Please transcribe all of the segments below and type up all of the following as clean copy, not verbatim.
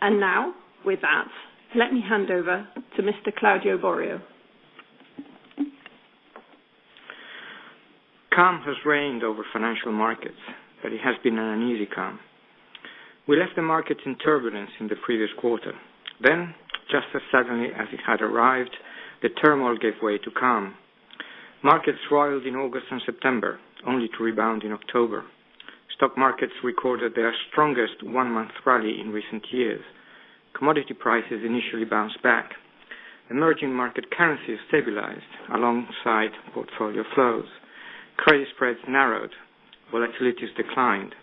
And now, with that, let me hand over to Mr. Claudio Borio. Calm has reigned over financial markets, but it has been an uneasy calm. We left the markets in turbulence in the previous quarter. Then, just as suddenly as it had arrived, the turmoil gave way to calm. Markets roiled in August and September, only to rebound in October. Stock markets recorded their strongest one-month rally in recent years. Commodity prices initially bounced back. Emerging market currencies stabilized alongside portfolio flows. Credit spreads narrowed. Volatilities declined.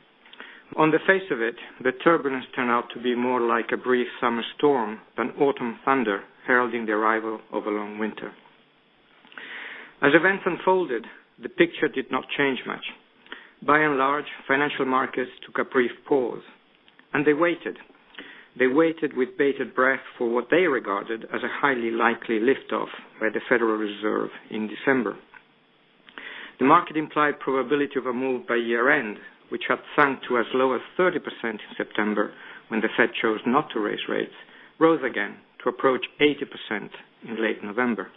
On the face of it, the turbulence turned out to be more like a brief summer storm than autumn thunder heralding the arrival of a long winter. As events unfolded, the picture did not change much. By and large, financial markets took a brief pause, and they waited. They waited with bated breath for what they regarded as a highly likely liftoff by the Federal Reserve in December. The market implied probability of a move by year-end, which had sunk to as low as 30% in September when the Fed chose not to raise rates, rose again to approach 80% in late November.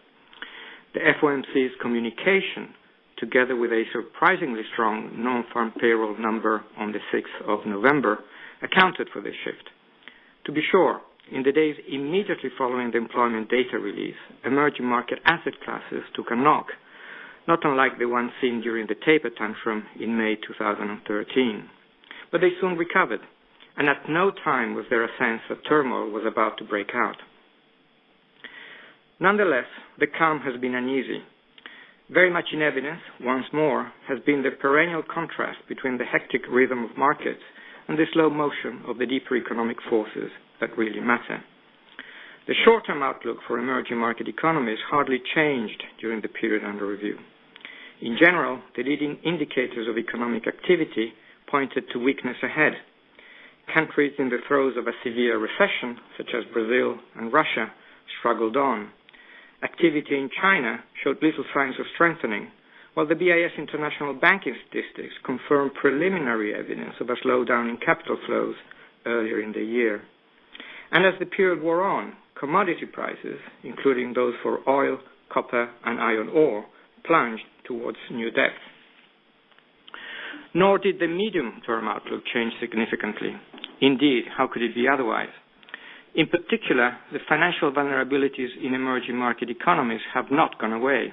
The FOMC's communication, together with a surprisingly strong non-farm payroll number on the 6th of November, accounted for this shift. To be sure, in the days immediately following the employment data release, emerging market asset classes took a knock, not unlike the one seen during the taper tantrum in May 2013. But they soon recovered, and at no time was there a sense that turmoil was about to break out. Nonetheless, the calm has been uneasy. Very much in evidence, once more, has been the perennial contrast between the hectic rhythm of markets and the slow motion of the deeper economic forces that really matter. The short-term outlook for emerging market economies hardly changed during the period under review. In general, the leading indicators of economic activity pointed to weakness ahead. Countries in the throes of a severe recession, such as Brazil and Russia, struggled on. Activity in China showed little signs of strengthening, while the BIS international banking statistics confirmed preliminary evidence of a slowdown in capital flows earlier in the year. And as the period wore on, commodity prices, including those for oil, copper, and iron ore, plunged towards new depths. Nor did the medium-term outlook change significantly. Indeed, how could it be otherwise? In particular, the financial vulnerabilities in emerging market economies have not gone away.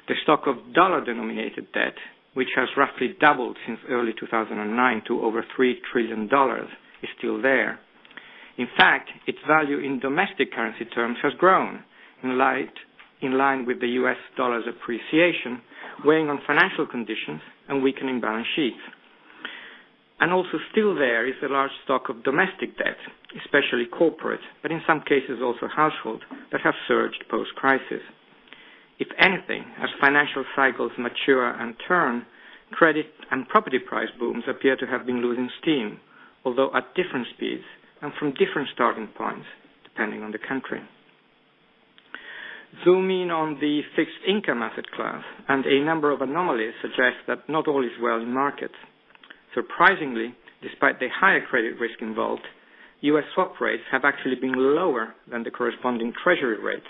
The stock of dollar-denominated debt, which has roughly doubled since early 2009 to over $3 trillion, is still there. In fact, its value in domestic currency terms has grown, in line with the US dollar's appreciation, weighing on financial conditions and weakening balance sheets. And also still there is a large stock of domestic debt, especially corporate, but in some cases also household, that have surged post-crisis. If anything, as financial cycles mature and turn, credit and property price booms appear to have been losing steam, although at different speeds and from different starting points, depending on the country. Zoom in on the fixed income asset class, and a number of anomalies suggest that not all is well in markets. Surprisingly, despite the higher credit risk involved, U.S. swap rates have actually been lower than the corresponding treasury rates.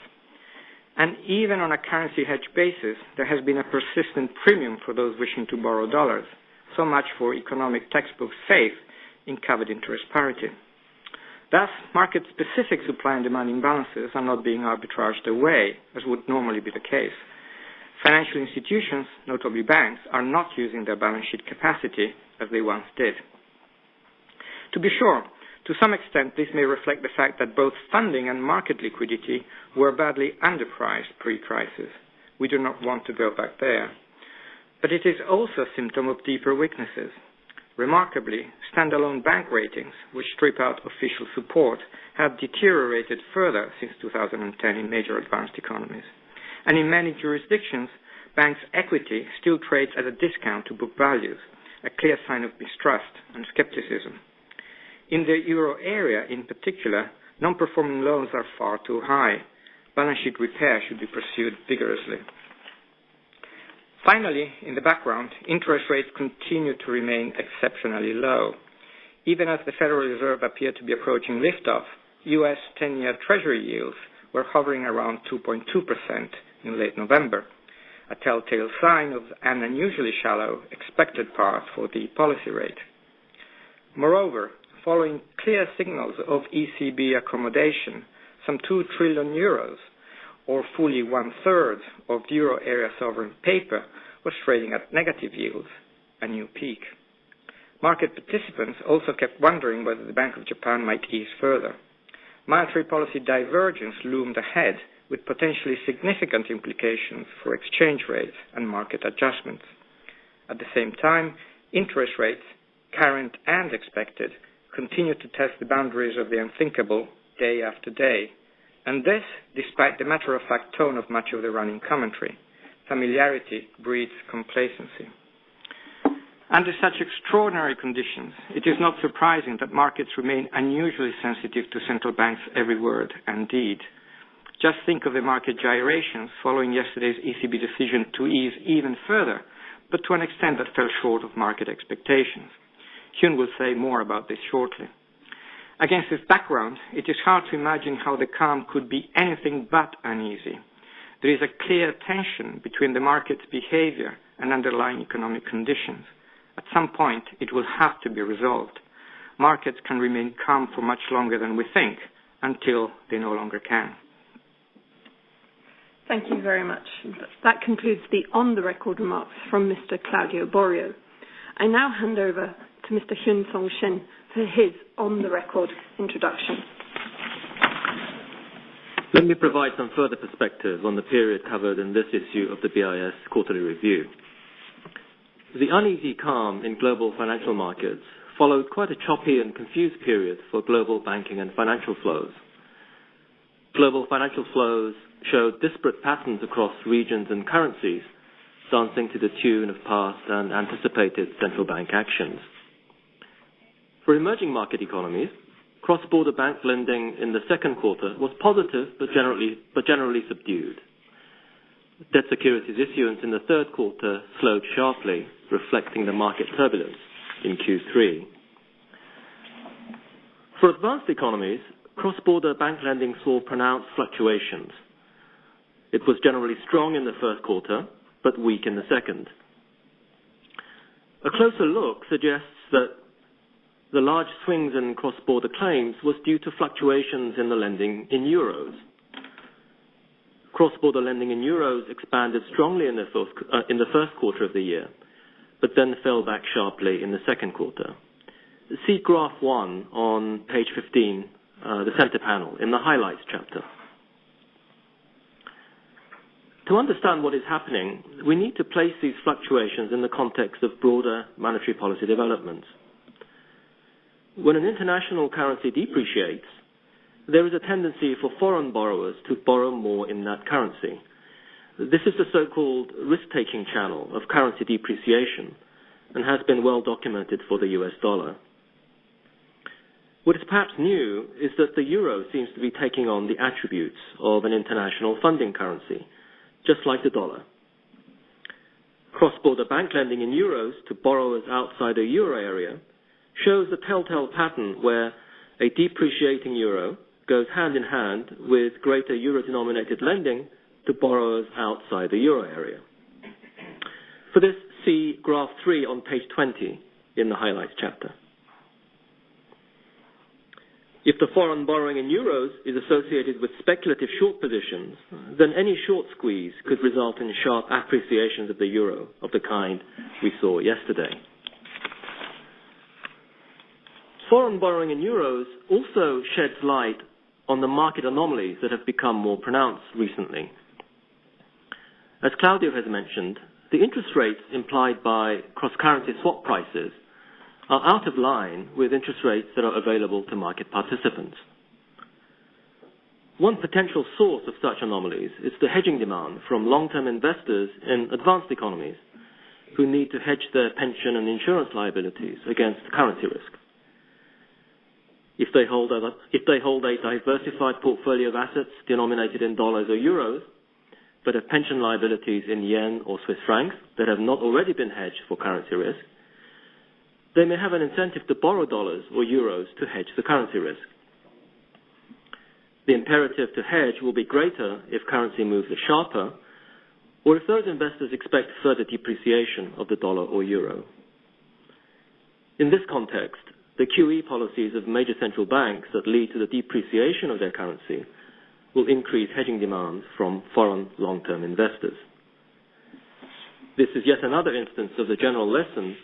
And even on a currency hedge basis, there has been a persistent premium for those wishing to borrow dollars, so much for economic textbook faith in covered interest parity. Thus, market-specific supply and demand imbalances are not being arbitraged away, as would normally be the case. Financial institutions, notably banks, are not using their balance sheet capacity as they once did. To be sure, to some extent this may reflect the fact that both funding and market liquidity were badly underpriced pre-crisis. We do not want to go back there. But it is also a symptom of deeper weaknesses. Remarkably, standalone bank ratings, which strip out official support, have deteriorated further since 2010 in major advanced economies. And in many jurisdictions, banks' equity still trades at a discount to book values, a clear sign of mistrust and skepticism. In the euro area in particular, non-performing loans are far too high. Balance sheet repair should be pursued vigorously. Finally, in the background, interest rates continue to remain exceptionally low. Even as the Federal Reserve appeared to be approaching liftoff, U.S. 10-year Treasury yields were hovering around 2.2% in late November, a telltale sign of an unusually shallow expected path for the policy rate. Moreover, following clear signals of ECB accommodation, some 2 trillion euros, or fully 1/3 of euro area sovereign paper, was trading at negative yields, a new peak. Market participants also kept wondering whether the Bank of Japan might ease further. Monetary policy divergence loomed ahead, with potentially significant implications for exchange rates and market adjustments. At the same time, interest rates, current and expected, continued to test the boundaries of the unthinkable day after day, and this despite the matter-of-fact tone of much of the running commentary. Familiarity breeds complacency. Under such extraordinary conditions, it is not surprising that markets remain unusually sensitive to central banks' every word and deed. Just think of the market gyrations following yesterday's ECB decision to ease even further, but to an extent that fell short of market expectations. Hyun will say more about this shortly. Against this background, it is hard to imagine how the calm could be anything but uneasy. There is a clear tension between the market's behavior and underlying economic conditions. At some point, it will have to be resolved. Markets can remain calm for much longer than we think, until they no longer can. Thank you very much. That concludes the on-the-record remarks from Mr. Claudio Borio. I now hand over to Mr. Hyun Shin for his on-the-record introduction. Let me provide some further perspective on the period covered in this issue of the BIS Quarterly Review. The uneasy calm in global financial markets followed quite a choppy and confused period for global banking and financial flows. Global financial flows showed disparate patterns across regions and currencies, dancing to the tune of past and anticipated central bank actions. For emerging market economies, cross-border bank lending in the second quarter was positive but generally subdued. Debt securities issuance in the third quarter slowed sharply, reflecting the market turbulence in Q3. For advanced economies, cross-border bank lending saw pronounced fluctuations. It was generally strong in the first quarter, but weak in the second. A closer look suggests that the large swings in cross-border claims was due to fluctuations in the lending in euros. Cross-border lending in euros expanded strongly in the first quarter of the year, but then fell back sharply in the second quarter. See Graph 1 on page 15, the center panel, in the highlights chapter. To understand what is happening, we need to place these fluctuations in the context of broader monetary policy developments. When an international currency depreciates, there is a tendency for foreign borrowers to borrow more in that currency. This is the so-called risk-taking channel of currency depreciation and has been well documented for the US dollar. What is perhaps new is that the euro seems to be taking on the attributes of an international funding currency, just like the dollar. Cross-border bank lending in euros to borrowers outside the euro area shows a telltale pattern where a depreciating euro goes hand in hand with greater euro-denominated lending to borrowers outside the euro area. For this, see Graph 3 on page 20 in the highlights chapter. If the foreign borrowing in euros is associated with speculative short positions, then any short squeeze could result in sharp appreciations of the euro of the kind we saw yesterday. Foreign borrowing in euros also sheds light on the market anomalies that have become more pronounced recently. As Claudio has mentioned, the interest rates implied by cross-currency swap prices are out of line with interest rates that are available to market participants. One potential source of such anomalies is the hedging demand from long-term investors in advanced economies who need to hedge their pension and insurance liabilities against currency risk. If they hold a diversified portfolio of assets denominated in dollars or euros, but have pension liabilities in yen or Swiss francs that have not already been hedged for currency risk, they may have an incentive to borrow dollars or euros to hedge the currency risk. The imperative to hedge will be greater if currency moves are sharper, or if those investors expect further depreciation of the dollar or euro. In this context, the QE policies of major central banks that lead to the depreciation of their currency will increase hedging demands from foreign long-term investors. This is yet another instance of the general lesson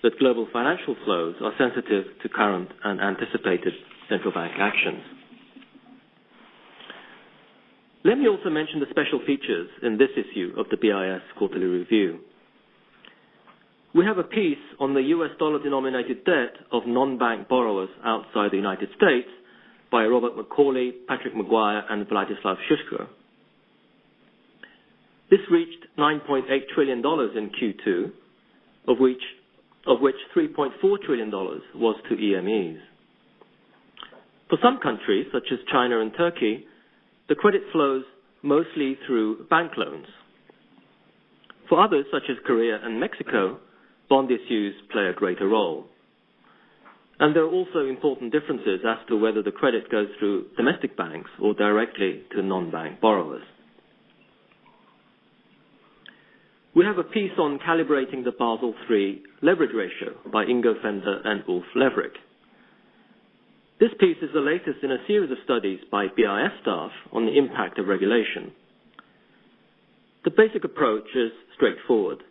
that global financial flows are sensitive to current and anticipated central bank actions. Let me also mention the special features in this issue of the BIS Quarterly Review. We have a piece on the US dollar-denominated debt of non-bank borrowers outside the United States by Robert Macaulay, Patrick Maguire, and Vladislav Shishko. This reached $9.8 trillion in Q2, of which $3.4 trillion was to EMEs. For some countries, such as China and Turkey, the credit flows mostly through bank loans. For others, such as Korea and Mexico, bond issues play a greater role. And there are also important differences as to whether the credit goes through domestic banks or directly to non-bank borrowers. We have a piece on calibrating the Basel III leverage ratio by Ingo Fender and Ulf Leverick. This piece is the latest in a series of studies by BIS staff on the impact of regulation. The basic approach is straightforward.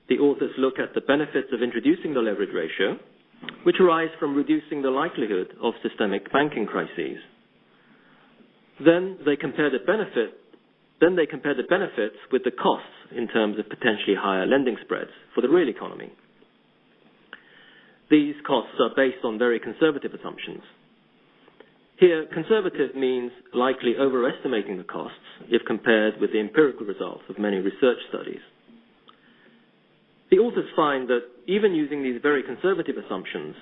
The authors look at the benefits of introducing the leverage ratio, which arise from reducing the likelihood of systemic banking crises. Then they compare the benefits with the costs in terms of potentially higher lending spreads for the real economy. These costs are based on very conservative assumptions. Here, conservative means likely overestimating the costs if compared with the empirical results of many research studies. The authors find that even using these very conservative assumptions,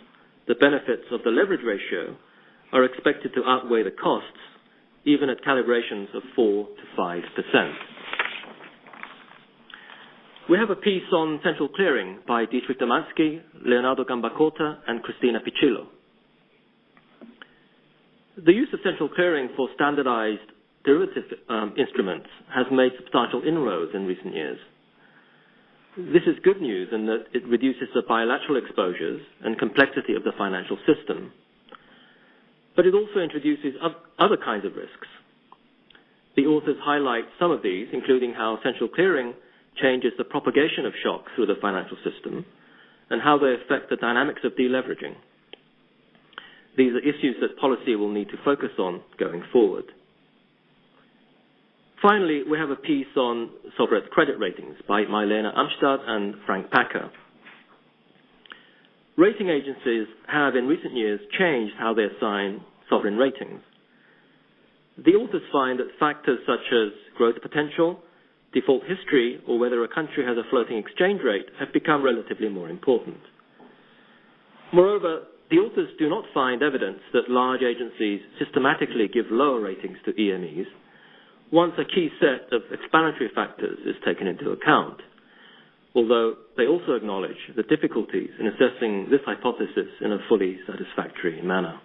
the benefits of the leverage ratio are expected to outweigh the costs, even at calibrations of 4 to 5%. We have a piece on central clearing by Dietrich Domansky, Leonardo Gambacota, and Cristina Piccillo. The use of central clearing for standardized derivative instruments has made substantial inroads in recent years. This is good news in that it reduces the bilateral exposures and complexity of the financial system. But it also introduces other kinds of risks. The authors highlight some of these, including how central clearing changes the propagation of shock through the financial system and how they affect the dynamics of deleveraging. These are issues that policy will need to focus on going forward. Finally, we have a piece on sovereign credit ratings by Mailena Amstad and Frank Packer. Rating agencies have in recent years changed how they assign sovereign ratings. The authors find that factors such as growth potential, default history, or whether a country has a floating exchange rate have become relatively more important. Moreover, the authors do not find evidence that large agencies systematically give lower ratings to EMEs once a key set of explanatory factors is taken into account, although they also acknowledge the difficulties in assessing this hypothesis in a fully satisfactory manner.